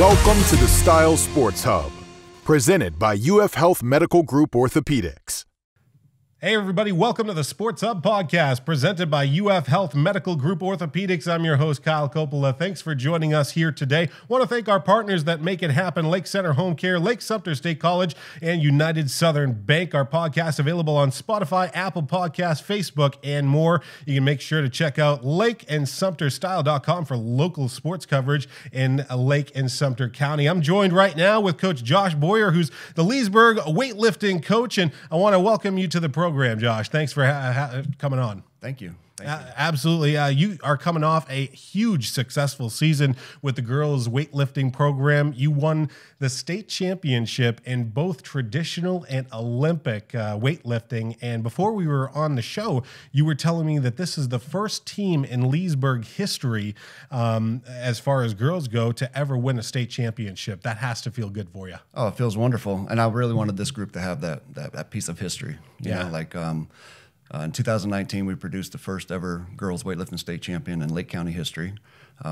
Welcome to the Style Sports Hub, presented by UF Health Medical Group Orthopaedics. Hey everybody, welcome to the Sports Hub podcast presented by UF Health Medical Group Orthopaedics. I'm your host, Kyle Coppola. Thanks for joining us here today. Want to thank our partners that make it happen, Lake Center Home Care, Lake Sumter State College, and United Southern Bank. Our podcast available on Spotify, Apple Podcasts, Facebook, and more. You can make sure to check out lakeandsumterstyle.com for local sports coverage in Lake and Sumter County. I'm joined right now with Coach Josh Boyer, who's the Leesburg weightlifting coach, and I want to welcome you to the program, Josh. Thanks for coming on. Thank you. Absolutely. You are coming off a huge successful season with the girls weightlifting program. You won the state championship in both traditional and Olympic weightlifting. And before we were on the show, you were telling me that this is the first team in Leesburg history, as far as girls go, to ever win a state championship. That has to feel good for you. Oh, it feels wonderful. And I really wanted this group to have that piece of history. You know, like in 2019, we produced the first ever girls weightlifting state champion in Lake County history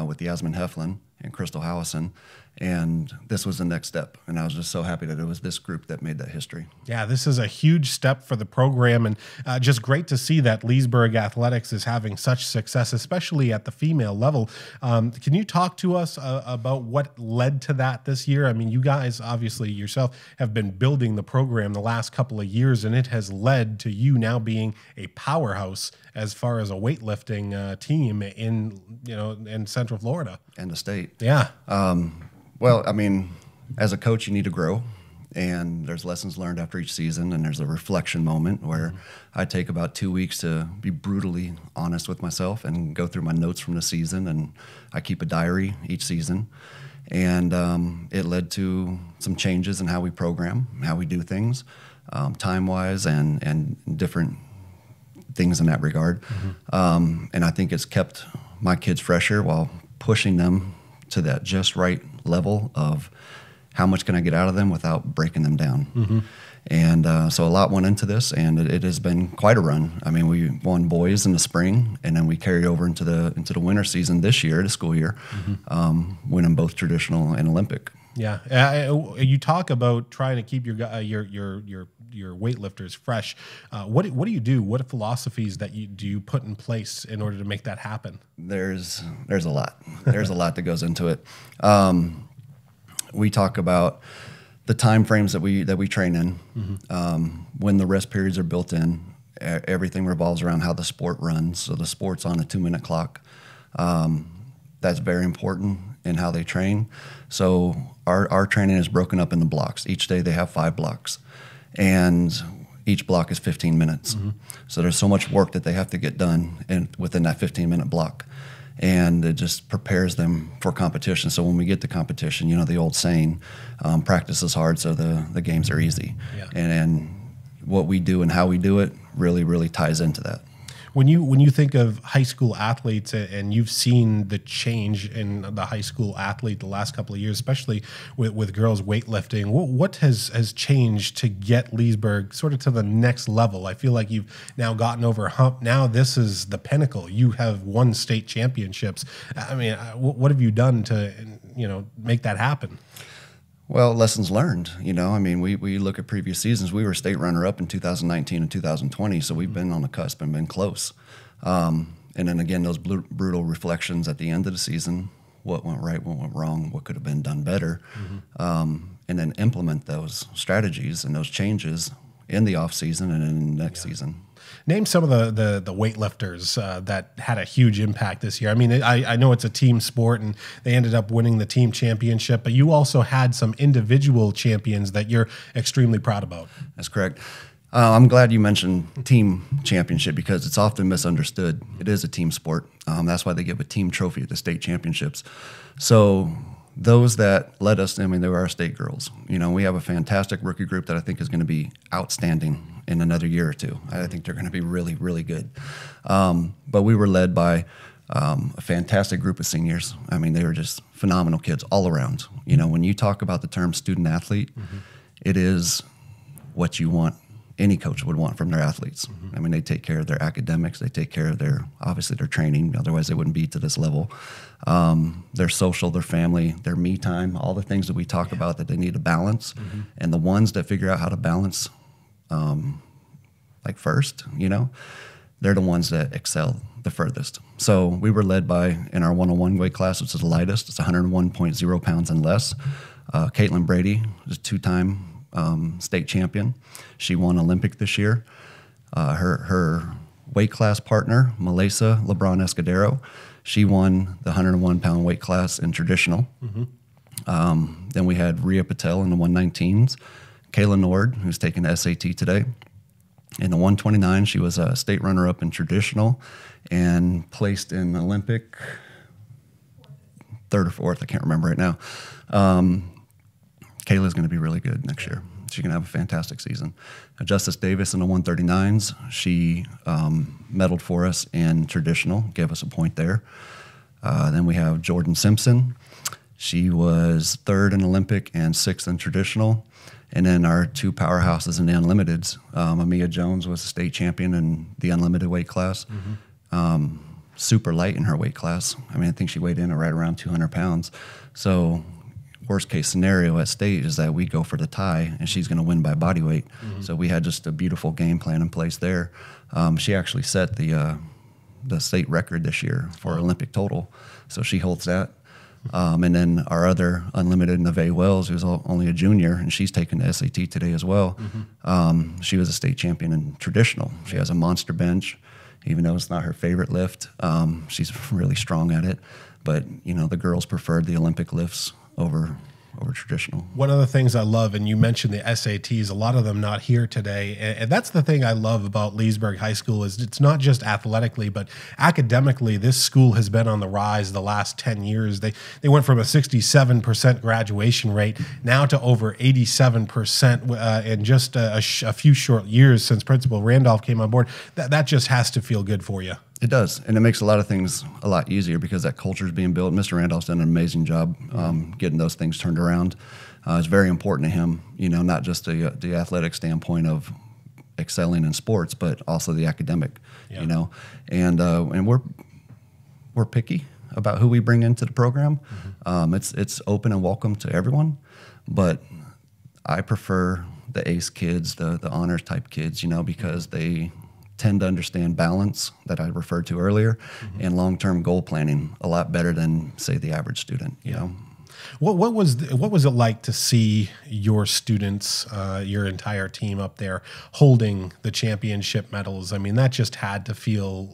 with Yasmin Heflin and Crystal Howison. And this was the next step. And I was just so happy that it was this group that made that history. Yeah, this is a huge step for the program, and just great to see that Leesburg Athletics is having such success, especially at the female level. Can you talk to us about what led to that this year? I mean, you guys, obviously yourself, have been building the program the last couple of years, and it has led to you now being a powerhouse as far as a weightlifting team in Central Florida. And the state. Yeah. Well, I mean, as a coach, you need to grow, and there's lessons learned after each season, and there's a reflection moment where I take about 2 weeks to be brutally honest with myself and go through my notes from the season, and I keep a diary each season. And it led to some changes in how we program, how we do things, time-wise and different things in that regard. And I think it's kept my kids fresher while pushing them to that just right level of how much can I get out of them without breaking them down. And so a lot went into this, and it has been quite a run. I mean, we won boys in the spring, and then we carried over into the winter season this year, the school year, winning both traditional and Olympic. Yeah, you talk about trying to keep your weightlifters fresh. What do you do? What philosophies that you put in place in order to make that happen? There's a lot. There's a lot that goes into it. We talk about the time frames that we train in, when the rest periods are built in. Everything revolves around how the sport runs. So the sport's on a 2-minute clock. That's very important in how they train. So our training is broken up into blocks. Each day they have 5 blocks, and each block is 15 minutes. So there's so much work that they have to get done within that 15-minute block. And it just prepares them for competition. So when we get to competition, you know, the old saying, practice is hard, so the games are easy. Yeah. And what we do and how we do it really, really ties into that. When you think of high school athletes, and you've seen the change in the high school athlete the last couple of years, especially with girls weightlifting, what has changed to get Leesburg sort of to the next level? I feel like you've now gotten over a hump. Now this is the pinnacle. You have won state championships. I mean, what have you done to make that happen? Well, lessons learned. You know, I mean, we look at previous seasons. We were state runner-up in 2019 and 2020, so we've been on the cusp and been close. And then again, those brutal reflections at the end of the season: what went right, what went wrong, what could have been done better, and then implement those strategies and those changes in the off season and in the next season. Name some of the weightlifters that had a huge impact this year. I mean, I know it's a team sport, and they ended up winning the team championship, but you also had some individual champions that you're extremely proud about. That's correct. I'm glad you mentioned team championship because it's often misunderstood. It is a team sport. That's why they give a team trophy at the state championships. So those that led us, I mean, they were our state girls. You know, we have a fantastic rookie group that I think is going to be outstanding in another year or two. I think they're going to be really, really good. But we were led by a fantastic group of seniors. I mean, they were just phenomenal kids all around. You know, when you talk about the term student athlete, it is what you want any coach would want from their athletes. I mean, they take care of their academics, they take care of obviously their training, otherwise they wouldn't be to this level. Their social, their family, their me time, all the things that we talk about that they need to balance. And the ones that figure out how to balance, like first, they're the ones that excel the furthest. So we were led by, in our 101 weight class, which is the lightest, it's 101.0 pounds and less. Caitlin Brady is a 2-time state champion. She won Olympic this year. Her weight class partner, Melissa LeBron Escudero, she won the 101-pound weight class in traditional. Then we had Rhea Patel in the 119s. Kayla Nord, who's taking the SAT today. In the 129, she was a state runner-up in traditional and placed in Olympic 3rd or 4th. I can't remember right now. Kayla's going to be really good next year. She's going to have a fantastic season. Justice Davis in the 139s, she medaled for us in traditional, gave us a point there. Then we have Jordan Simpson. She was 3rd in Olympic and 6th in traditional. And then our 2 powerhouses in the unlimiteds. Amia Jones was a state champion in the unlimited weight class. Super light in her weight class. I mean, I think she weighed in at right around 200 pounds. So worst case scenario at state is that we go for the tie and she's going to win by body weight. So we had just a beautiful game plan in place there. She actually set the state record this year for Olympic total. So she holds that. And then our other unlimited, Neve Wells, who's only a junior, and she's taken the SAT today as well. She was a state champion in traditional. She has a monster bench, even though it's not her favorite lift. She's really strong at it. But, the girls preferred the Olympic lifts over traditional. One of the things I love, and you mentioned the SATs, a lot of them not here today, and that's the thing I love about Leesburg High School is it's not just athletically, but academically, this school has been on the rise the last 10 years. They went from a 67% graduation rate now to over 87% in just a few short years since Principal Randolph came on board. That just has to feel good for you. It does, and it makes a lot of things a lot easier because that culture is being built. Mr. Randolph's done an amazing job getting those things turned around. It's very important to him, not just the athletic standpoint of excelling in sports, but also the academic, And we're picky about who we bring into the program. It's open and welcome to everyone, but I prefer the ACE kids, the honors type kids, because they tend to understand balance that I referred to earlier and long-term goal planning a lot better than, say, the average student, you know. What was it like to see your students, your entire team up there holding the championship medals? I mean, that just had to feel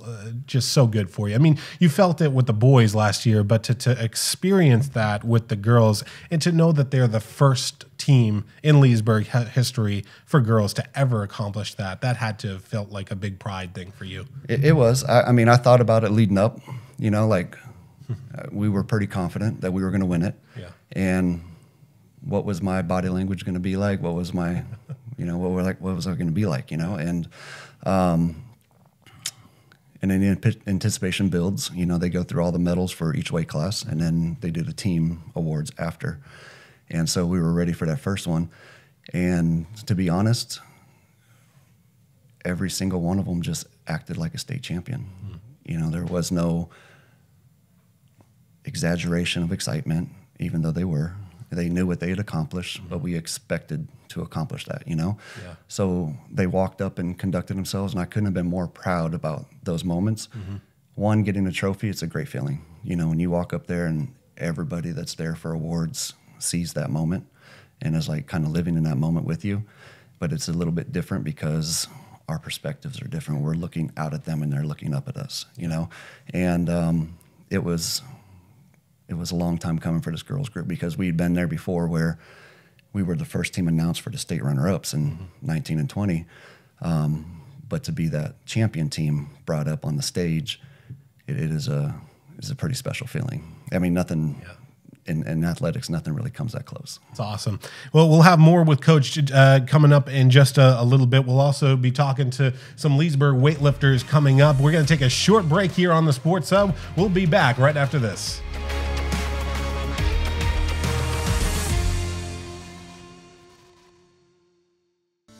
just so good for you. I mean, you felt it with the boys last year, but to experience that with the girls and to know that they're the first team in Leesburg history for girls to ever accomplish that had to have felt like a big pride thing for you. It was. I mean, I thought about it leading up, we were pretty confident that we were going to win it. Yeah. And what was my body language going to be like? What was my, what was I going to be like? And then the anticipation builds. They go through all the medals for each weight class, and then they do the team awards after. And so we were ready for that first one. And to be honest, every single one of them just acted like a state champion. There was no exaggeration of excitement, even though they knew what they had accomplished, but we expected to accomplish that, Yeah. So they walked up and conducted themselves, and I couldn't have been more proud about those moments. One, getting a trophy, it's a great feeling. When you walk up there and everybody that's there for awards sees that moment and is like kind of living in that moment with you, but it's a little bit different because our perspectives are different. We're looking out at them and they're looking up at us, and it was a long time coming for this girls group because we'd been there before where we were the first team announced for the state runner-ups in 19 and 20. But to be that champion team brought up on the stage, it is a pretty special feeling. I mean, nothing in athletics, nothing really comes that close. It's awesome. Well, we'll have more with Coach coming up in just a little bit. We'll also be talking to some Leesburg weightlifters coming up. We're going to take a short break here on the Sports Hub. We'll be back right after this.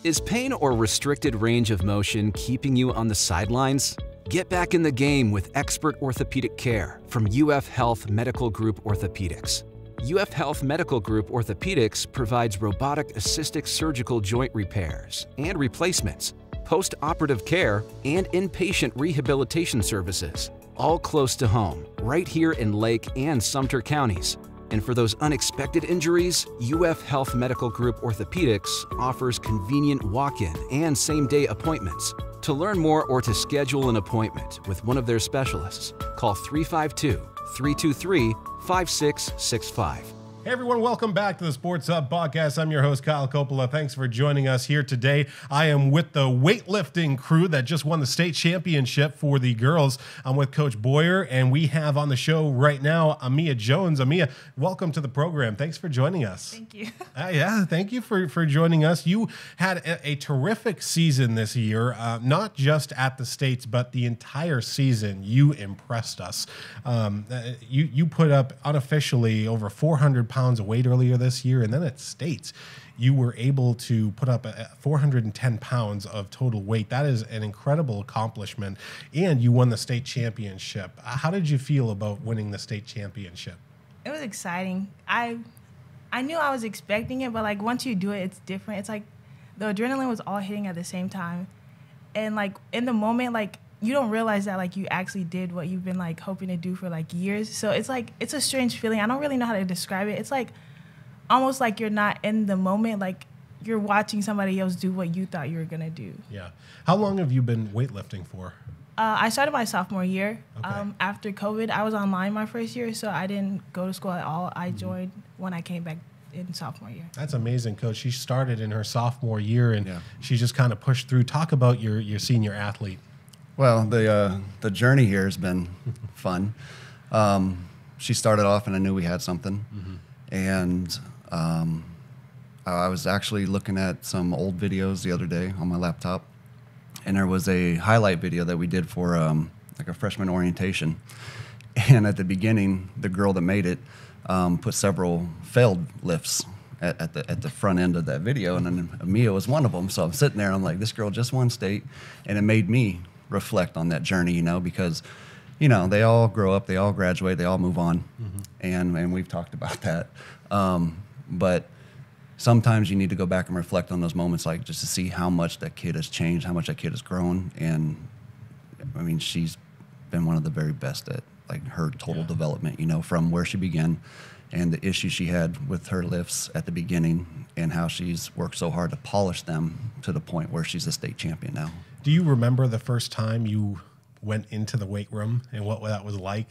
Is pain or restricted range of motion keeping you on the sidelines? Get back in the game with expert orthopedic care from UF Health Medical Group Orthopaedics. UF Health Medical Group Orthopaedics provides robotic-assisted surgical joint repairs and replacements, post-operative care, and inpatient rehabilitation services, all close to home, right here in Lake and Sumter counties. And for those unexpected injuries, UF Health Medical Group Orthopaedics offers convenient walk-in and same-day appointments. To learn more or to schedule an appointment with one of their specialists, call 352-323-5665. Hey everyone, welcome back to the Sports Hub Podcast. I'm your host, Kyle Coppola. Thanks for joining us here today. I am with the weightlifting crew that just won the state championship for the girls. I'm with Coach Boyer, and we have on the show right now Amia Jones. Amia, welcome to the program. Thanks for joining us. Thank you. Yeah, thank you for joining us. You had a terrific season this year, not just at the States, but the entire season. You impressed us. You put up unofficially over 400 pounds of weight earlier this year, and then at States, you were able to put up 410 pounds of total weight. That is an incredible accomplishment, and you won the state championship. How did you feel about winning the state championship? It was exciting. I knew I was expecting it, but like once you do it, it's different. It's like the adrenaline was all hitting at the same time, and like in the moment, like you don't realize that like you actually did what you've been like hoping to do for like years. So it's like it's a strange feeling. I don't really know how to describe it. It's like almost like you're not in the moment, like you're watching somebody else do what you thought you were gonna do. Yeah. How long have you been weightlifting for? I started my sophomore year. Okay. After COVID, I was online my first year, so I didn't go to school at all. I joined when I came back in sophomore year. That's amazing, Coach. She started in her sophomore year, and she just kind of pushed through. Talk about your senior athlete. Well, the journey here has been fun. She started off, and I knew we had something. And I was actually looking at some old videos the other day on my laptop, and there was a highlight video that we did for like a freshman orientation. And at the beginning, the girl that made it put several failed lifts at the front end of that video, and then Amia was one of them. So I'm sitting there, and I'm like, this girl just won state, and it made me reflect on that journey, you know, because, you know, they all grow up, they all graduate, they all move on, and we've talked about that. But sometimes you need to go back and reflect on those moments, like just to see how much that kid has changed, how much that kid has grown, and I mean, she's been one of the very best at like her total development, you know, from where she began and the issues she had with her lifts at the beginning and how she's worked so hard to polish them to the point where she's a state champion now. Do you remember the first time you went into the weight room and what that was like?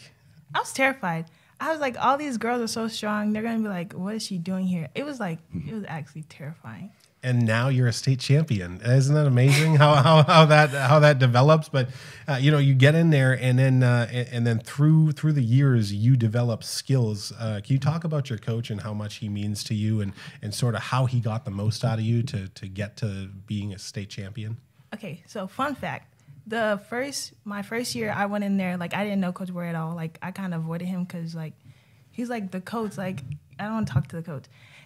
I was terrified. I was like, all these girls are so strong. They're going to be like, what is she doing here? It was like, it was actually terrifying. And now you're a state champion. Isn't that amazing how that develops? But you know, you get in there, and then through the years, you develop skills. Can you talk about your coach and how much he means to you, and sort of how he got the most out of you to get to being a state champion? Okay, so fun fact. My first year, I went in there, like, I didn't know Coach Boyer at all. Like, I kind of avoided him because, like, he's, like, the coach. Like, I don't want to talk to the coach.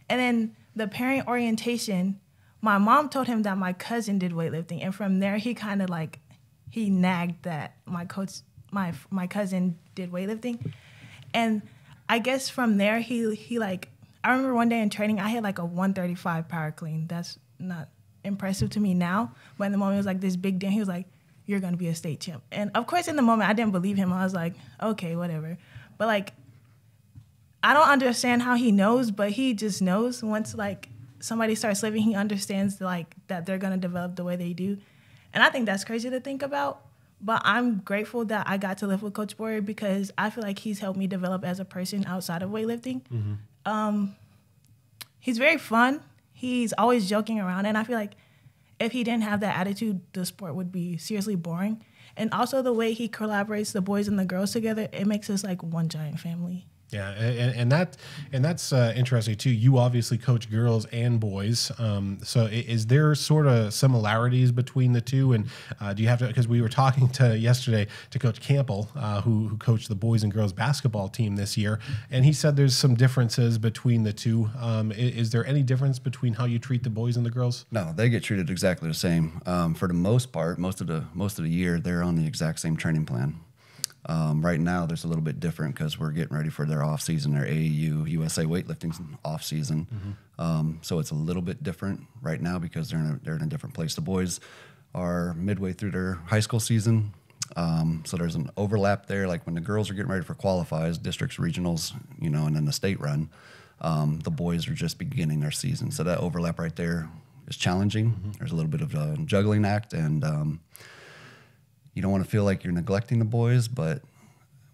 And then the parent orientation, my mom told him that my cousin did weightlifting. And from there, he kind of, like, he nagged that my cousin did weightlifting. And I guess from there, he like, I remember one day in training, I had, like, a 135 power clean. That's not impressive to me now. But in the moment, it was, like, this big deal. He was like, you're going to be a state champ. And of course, in the moment, I didn't believe him. I was like, okay, whatever. But like, I don't understand how he knows, but he just knows. Once like somebody starts living, he understands like that they're going to develop the way they do. And I think that's crazy to think about. But I'm grateful that I got to live with Coach Boyer because I feel like he's helped me develop as a person outside of weightlifting. He's very fun. He's always joking around. And I feel like if he didn't have that attitude, the sport would be seriously boring. And also the way he collaborates the boys and the girls together, it makes us like one giant family. Yeah, and that's interesting too. You obviously coach girls and boys. So is there sort of similarities between the two? And do you have to? Because we were talking yesterday to Coach Campbell, who coached the boys and girls basketball team this year, and he said there's some differences between the two. Is there any difference between how you treat the boys and the girls? No, they get treated exactly the same. For the most part, most of the year, they're on the exact same training plan. Right now, there's a little bit different because we're getting ready for their off season, their AAU USA weightlifting off season. So it's a little bit different right now because they're in a different place. The boys are midway through their high school season, so there's an overlap there. Like when the girls are getting ready for qualifies, districts, regionals, and then the state run, the boys are just beginning their season. So that overlap right there is challenging. There's a little bit of a juggling act, and you don't want to feel like you're neglecting the boys, but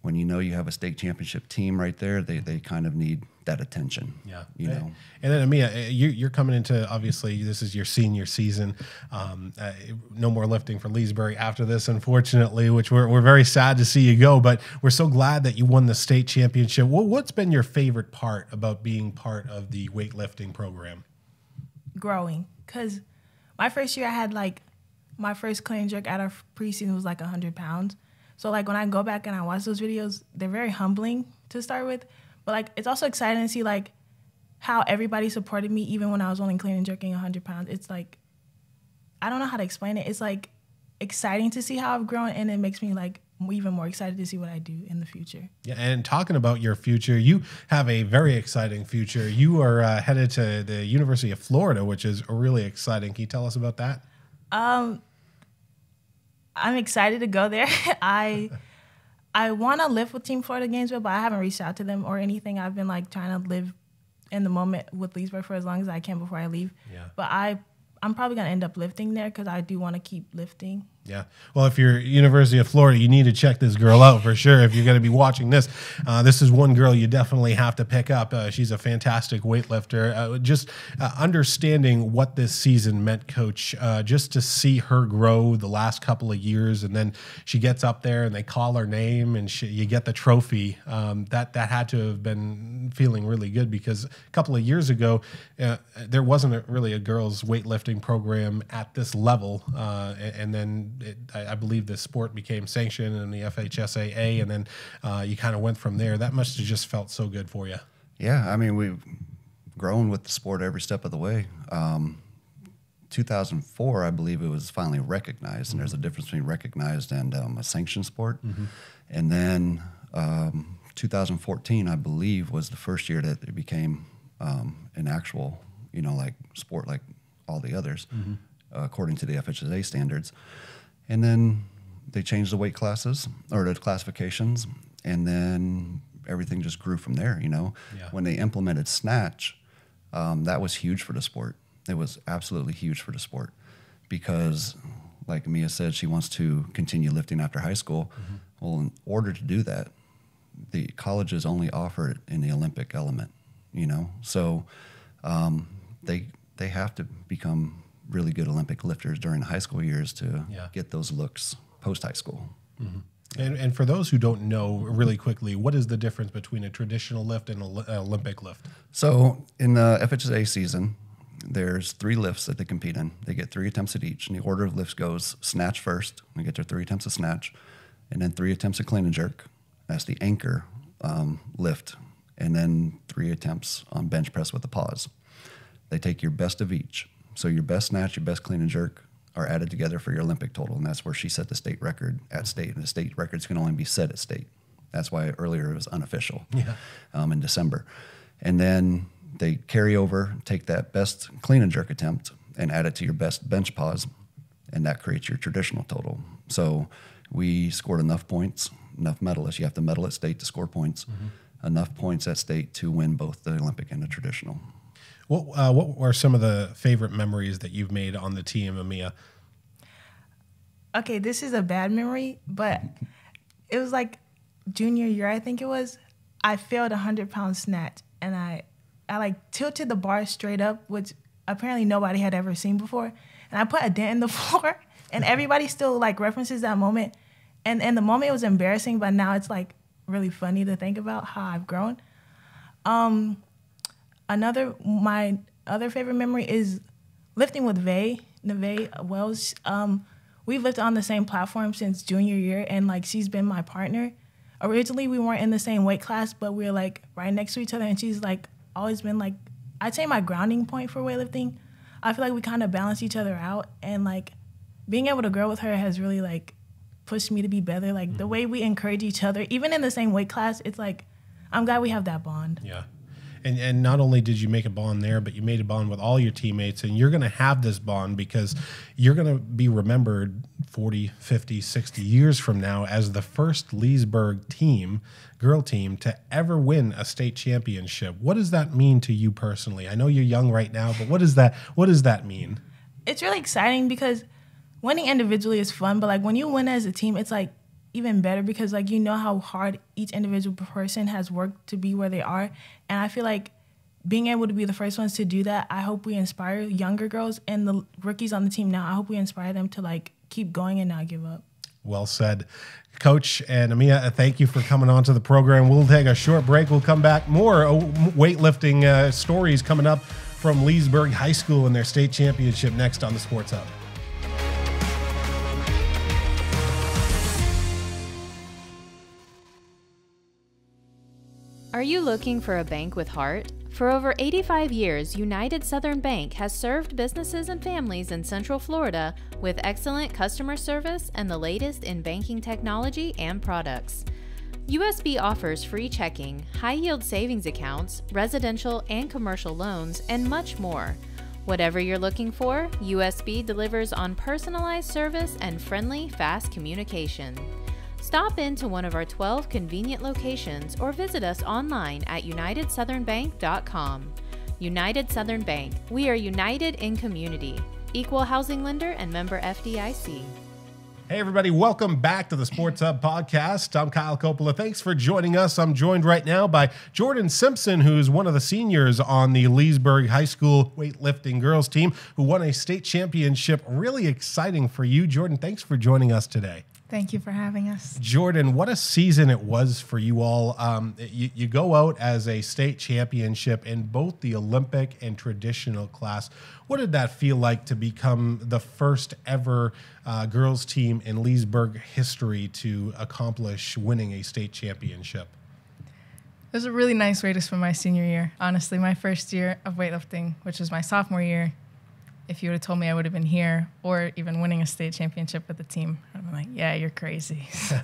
when you have a state championship team right there, they kind of need that attention. Yeah. And then, Amia, you're coming into, obviously, this is your senior season. No more lifting for Leesburg after this, unfortunately, which we're very sad to see you go, but we're so glad that you won the state championship. What's been your favorite part about being part of the weightlifting program? Growing. Because my first year I had my first clean and jerk out of preseason was 100 pounds. So when I go back and I watch those videos, they're very humbling to start with. But it's also exciting to see how everybody supported me even when I was only clean and jerking 100 pounds. It's I don't know how to explain it. It's exciting to see how I've grown, and it makes me even more excited to see what I do in the future. Yeah, and talking about your future, you have a very exciting future. You are headed to the University of Florida, which is really exciting. Can you tell us about that? I'm excited to go there. I want to live with Team Florida Gainesville, but I haven't reached out to them or anything. I've been trying to live in the moment with Leesburg for as long as I can before I leave. Yeah. But I'm probably going to end up lifting there because I do want to keep lifting. Yeah. Well, if you're University of Florida, you need to check this girl out for sure. If you're going to be watching this, this is one girl you definitely have to pick up. She's a fantastic weightlifter. Just understanding what this season meant, Coach, just to see her grow the last couple of years, and then she gets up there and they call her name and you get the trophy. That had to have been feeling really good because a couple of years ago, there wasn't really a girls weightlifting program at this level, and then I believe the sport became sanctioned in the FHSAA, and then you kind of went from there. That must have just felt so good for you. Yeah, I mean, we've grown with the sport every step of the way. 2004, I believe it was finally recognized, and there's a difference between recognized and a sanctioned sport. And then 2014, I believe, was the first year that it became an actual, sport like all the others, according to the FHSA standards. And then they changed the weight classes or the classifications, and then everything just grew from there. Yeah. When they implemented snatch, that was huge for the sport. It was absolutely huge for the sport because, like Mia said, she wants to continue lifting after high school. Well, in order to do that, the colleges only offer it in the Olympic element. So they have to become really good Olympic lifters during the high school years to get those looks post-high school. And for those who don't know, really quickly, what is the difference between a traditional lift and an Olympic lift? So in the FHSA season, there's 3 lifts that they compete in. They get 3 attempts at each, and the order of lifts goes snatch first. They get their 3 attempts of snatch, and then 3 attempts of clean and jerk. That's the anchor lift, and then 3 attempts on bench press with a pause. They take your best of each. So your best snatch, your best clean and jerk are added together for your Olympic total, and that's where she set the state record at state. And the state records can only be set at state. That's why earlier it was unofficial in December. And then they carry over, take that best clean and jerk attempt and add it to your best bench pause, and that creates your traditional total. So we scored enough points, enough medalists. You have to medal at state to score points, enough points at state to win both the Olympic and the traditional. What are some of the favorite memories that you've made on the team, Amia? Okay, this is a bad memory, but it was junior year, I think it was. I failed 100-pound snatch, and I tilted the bar straight up, which apparently nobody had ever seen before. And I put a dent in the floor, and everybody still references that moment. And in the moment it was embarrassing, but now it's really funny to think about how I've grown. My other favorite memory is lifting with Neve Wells. We've lifted on the same platform since junior year, and like she's been my partner. Originally, we weren't in the same weight class, but we were like right next to each other, and she's like always been like, I'd say my grounding point for weightlifting. I feel like we kind of balance each other out, and like being able to grow with her has really like pushed me to be better. Like the way we encourage each other, even in the same weight class, it's like I'm glad we have that bond. Yeah. And not only did you make a bond there, but you made a bond with all your teammates, and you're going to have this bond because you're going to be remembered 40, 50, 60 years from now as the first Leesburg team, girl team, to ever win a state championship. What does that mean to you personally? I know you're young right now, but what does that mean? It's really exciting because winning individually is fun, but like when you win as a team, it's like even better because like you know how hard each individual person has worked to be where they are. And I feel like being able to be the first ones to do that, I hope we inspire younger girls and the rookies on the team now. I hope we inspire them to like keep going and not give up. Well said. Coach and Amia, thank you for coming on to the program. We'll take a short break. We'll come back. More weightlifting stories coming up from Leesburg High School and their state championship next on the Sports Hub. Are you looking for a bank with heart? For over 85 years, United Southern Bank has served businesses and families in Central Florida with excellent customer service and the latest in banking technology and products. USB offers free checking, high-yield savings accounts, residential and commercial loans, and much more. Whatever you're looking for, USB delivers on personalized service and friendly, fast communication. Stop into one of our 12 convenient locations or visit us online at unitedsouthernbank.com. United Southern Bank. We are united in community. Equal housing lender and member FDIC. Hey, everybody. Welcome back to the Sports Hub podcast. I'm Kyle Coppola. Thanks for joining us. I'm joined right now by Jordan Simpson, who's one of the seniors on the Leesburg High School weightlifting girls team who won a state championship. Really exciting for you. Jordan, thanks for joining us today. Thank you for having us. Jordan, what a season it was for you all. You go out as a state championship in both the Olympic and traditional class. What did that feel like to become the first ever girls team in Leesburg history to accomplish winning a state championship? It was a really nice way to spend my senior year. Honestly, my first year of weightlifting, which was my sophomore year, if you would have told me I would have been here or even winning a state championship with the team, I'd have been like, yeah, you're crazy. So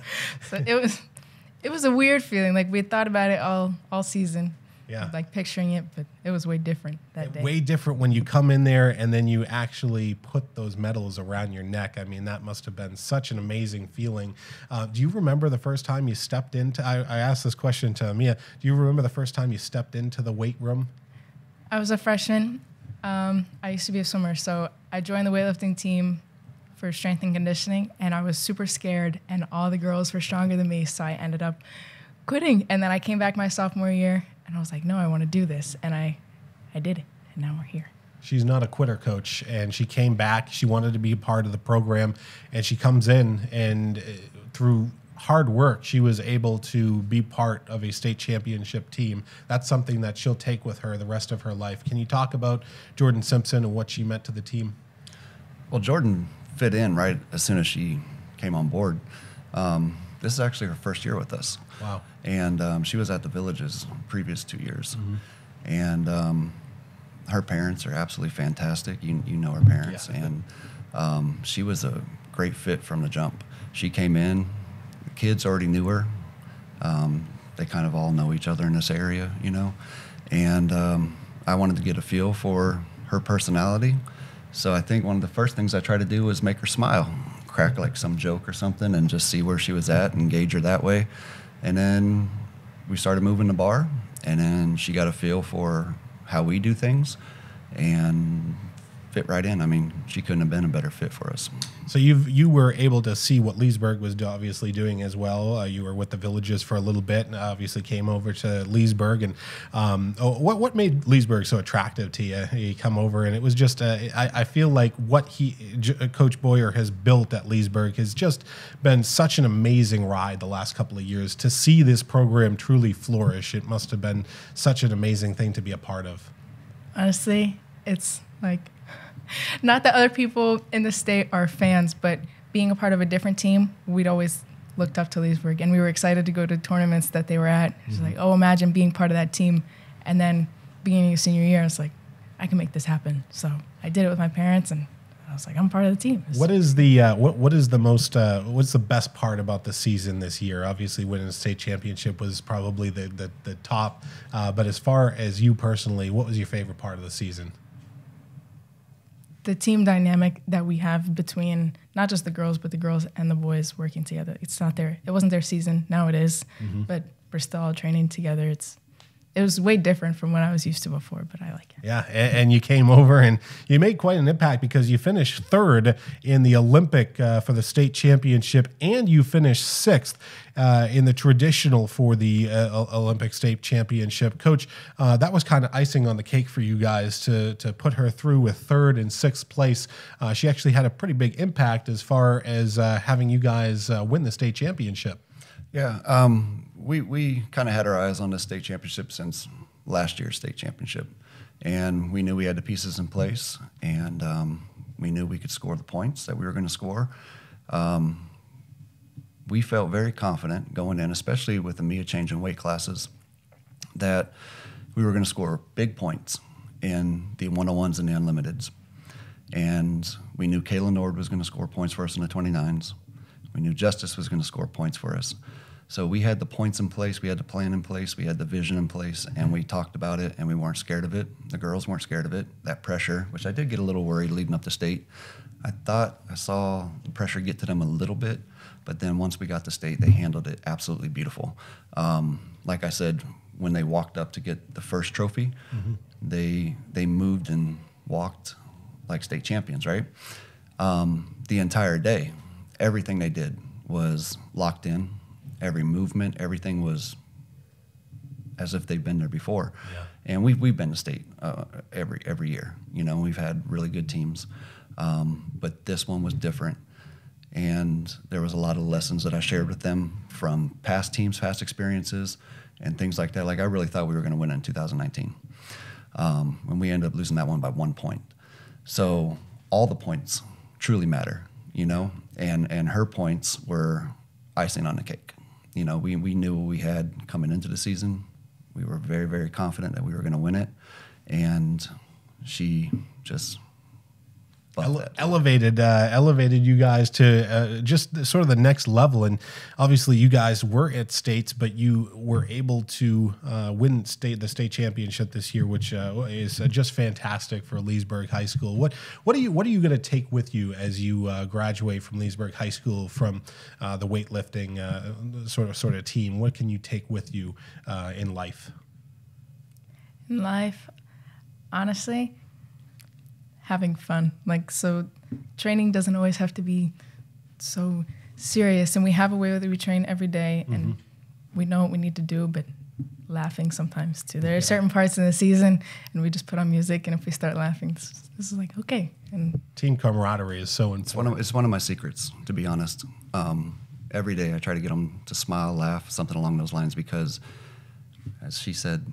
it was a weird feeling. Like we had thought about it all season. Yeah. Like picturing it, but it was way different that day. Way different when you come in there and then you actually put those medals around your neck. I mean, that must have been such an amazing feeling. Do you remember the first time you stepped into, I asked this question to Mia, do you remember the first time you stepped into the weight room? I was a freshman. I used to be a swimmer, so I joined the weightlifting team for strength and conditioning, and I was super scared, and all the girls were stronger than me, so I ended up quitting. And then I came back my sophomore year, and I was like, no, I want to do this, and I did it, and now we're here. She's not a quitter, coach, and she came back. She wanted to be a part of the program, and she comes in, and through hard work, she was able to be part of a state championship team. That's something that she'll take with her the rest of her life. Can you talk about Jordan Simpson and what she meant to the team? Well, Jordan fit in right as soon as she came on board. This is actually her first year with us. Wow. And she was at the Villages previous 2 years. Mm-hmm. And her parents are absolutely fantastic. You know her parents. Yeah. And she was a great fit from the jump. She came in. Kids already knew her. They kind of all know each other in this area, you know. And I wanted to get a feel for her personality. So I think one of the first things I tried to do was make her smile, crack like some joke or something, and just see where she was at and gauge her that way. And then we started moving the bar, and then she got a feel for how we do things. And fit right in. I mean, she couldn't have been a better fit for us. So you were able to see what Leesburg was obviously doing as well. You were with the Villages for a little bit, and obviously came over to Leesburg. And what made Leesburg so attractive to you? You come over, and it was just I feel like what Coach Boyer has built at Leesburg has just been such an amazing ride the last couple of years. To see this program truly flourish, it must have been such an amazing thing to be a part of. Honestly, it's like, not that other people in the state are fans, but being a part of a different team, we'd always looked up to Leesburg, and we were excited to go to tournaments that they were at. It's like, oh, imagine being part of that team. And then beginning of senior year, it's like, I can make this happen. So I did it with my parents, and I was like, I'm part of the team. What is the what's the best part about the season this year? Obviously, winning the state championship was probably the top. But as far as you personally, what was your favorite part of the season? The team dynamic that we have between not just the girls, but the girls and the boys working together. It wasn't their season. Now it is, but we're still all training together. It was way different from what I was used to before, but I like it. Yeah, and you came over and you made quite an impact because you finished third in the Olympic for the state championship, and you finished sixth in the traditional for the Olympic state championship. Coach, that was kind of icing on the cake for you guys to put her through with third and sixth place. She actually had a pretty big impact as far as having you guys win the state championship. Yeah, we kind of had our eyes on the state championship since last year's state championship. And we knew we had the pieces in place, and we knew we could score the points that we were going to score. We felt very confident going in, especially with the Mia change in weight classes, that we were going to score big points in the 101s and the unlimiteds. And we knew Kayla Nord was going to score points for us in the 29s. We knew Justice was going to score points for us. So we had the points in place, we had the plan in place, we had the vision in place, and we talked about it, and we weren't scared of it. The girls weren't scared of it. That pressure, which I did get a little worried leading up to state. I thought I saw the pressure get to them a little bit, but then once we got to state, they handled it absolutely beautiful. Like I said, when they walked up to get the first trophy, they moved and walked like state champions, right? The entire day, everything they did was locked in. Every movement, everything was as if they've been there before. Yeah. And we've been to state every year. You know, we've had really good teams. But this one was different. And there was a lot of lessons that I shared with them from past teams, past experiences, and things like that. Like, I really thought we were going to win in 2019. And we ended up losing that one by 1 point. So all the points truly matter, you know, and her points were icing on the cake. You know, we knew what we had coming into the season. We were very, very confident that we were going to win it. And she just elevated you guys to just sort of the next level. And obviously you guys were at states, but you were able to win the state championship this year, which is just fantastic for Leesburg High School. What are you going to take with you as you graduate from Leesburg High School from the weightlifting sort of team? What can you take with you in life? In life, honestly, having fun. Like, so training doesn't always have to be so serious, and we have a way that we train every day, and we know what we need to do, but laughing sometimes too. There are certain parts in the season, and we just put on music, and if we start laughing, this is like, okay. And team camaraderie is so important. It's one of my secrets, to be honest. Every day I try to get them to smile, laugh, something along those lines, because, as she said,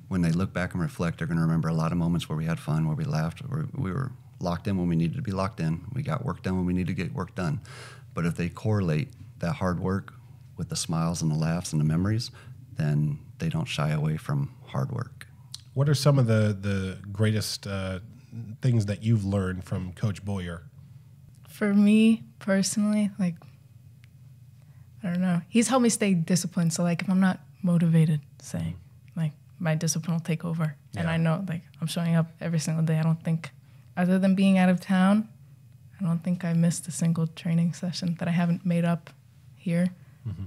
when they look back and reflect, they're going to remember a lot of moments where we had fun, where we laughed, where we were locked in when we needed to be locked in. We got work done when we needed to get work done. But if they correlate that hard work with the smiles and the laughs and the memories, then they don't shy away from hard work. What are some of the greatest things that you've learned from Coach Boyer? For me personally, like, I don't know. He's helped me stay disciplined. So, like, if I'm not motivated, say, like, my discipline will take over. Yeah. And I know, like, I'm showing up every single day. I don't think, other than being out of town, I don't think I missed a single training session that I haven't made up here.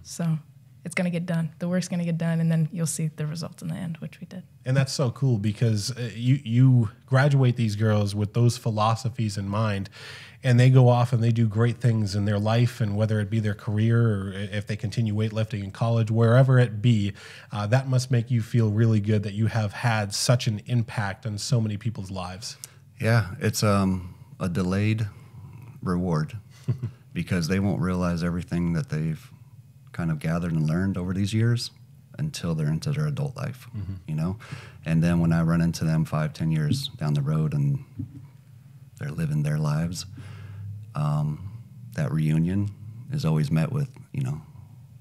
So it's going to get done. The work's going to get done, and then you'll see the results in the end, which we did. And that's so cool because you graduate these girls with those philosophies in mind, and they go off and they do great things in their life, and whether it be their career or if they continue weightlifting in college, wherever it be, that must make you feel really good that you have had such an impact on so many people's lives. Yeah, it's a delayed reward because they won't realize everything that they've kind of gathered and learned over these years until they're into their adult life, you know? And then when I run into them 5-10 years down the road and they're living their lives, that reunion is always met with, you know,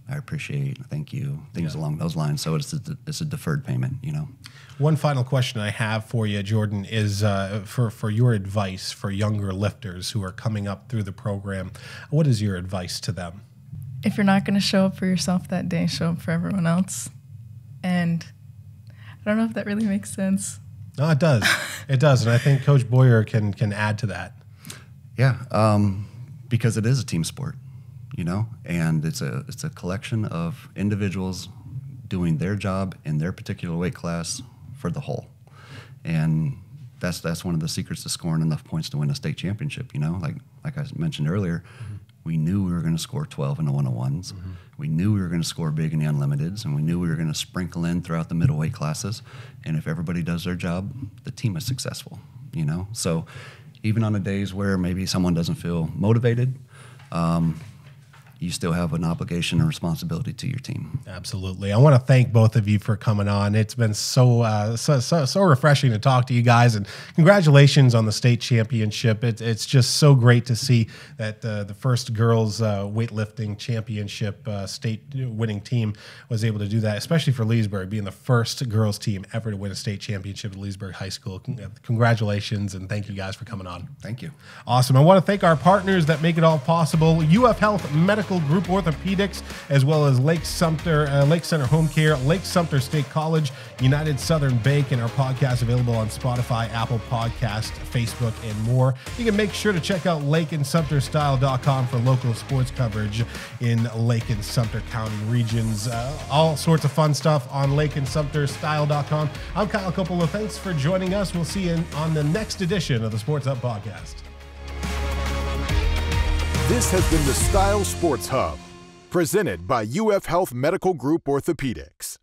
I appreciate, thank you, things along those lines. So it's a deferred payment, you know. One final question I have for you, Jordan, is for your advice for younger lifters who are coming up through the program. What is your advice to them? If you're not going to show up for yourself that day, show up for everyone else. And I don't know if that really makes sense. No, it does. It does. And I think Coach Boyer can add to that. Yeah, because it is a team sport, you know, and it's a collection of individuals doing their job in their particular weight class for the whole. And that's one of the secrets to scoring enough points to win a state championship, you know. Like I mentioned earlier, we knew we were going to score 12 in the 101s. We knew we were going to score big in the unlimiteds, and we knew we were going to sprinkle in throughout the middleweight classes. And if everybody does their job, the team is successful, you know. So even on the days where maybe someone doesn't feel motivated, you still have an obligation and responsibility to your team. Absolutely. I want to thank both of you for coming on. It's been so refreshing to talk to you guys, and congratulations on the state championship. It's just so great to see that the first girls weightlifting championship state winning team was able to do that, especially for Leesburg, being the first girls team ever to win a state championship at Leesburg High School. Congratulations, and thank you guys for coming on. Thank you. Awesome. I want to thank our partners that make it all possible: UF Health Medical Group Orthopaedics, as well as Lake Center Home Care, Lake Sumter State College, United Southern Bank, and our podcast available on Spotify, Apple Podcast, Facebook, and more. You can make sure to check out LakeandSumterStyle.com for local sports coverage in Lake and Sumter County regions. All sorts of fun stuff on LakeandSumterStyle.com. I'm Kyle Coppola. Thanks for joining us. We'll see you on the next edition of the Sports Hub Podcast. This has been the Style Sports Hub, presented by UF Health Medical Group Orthopaedics.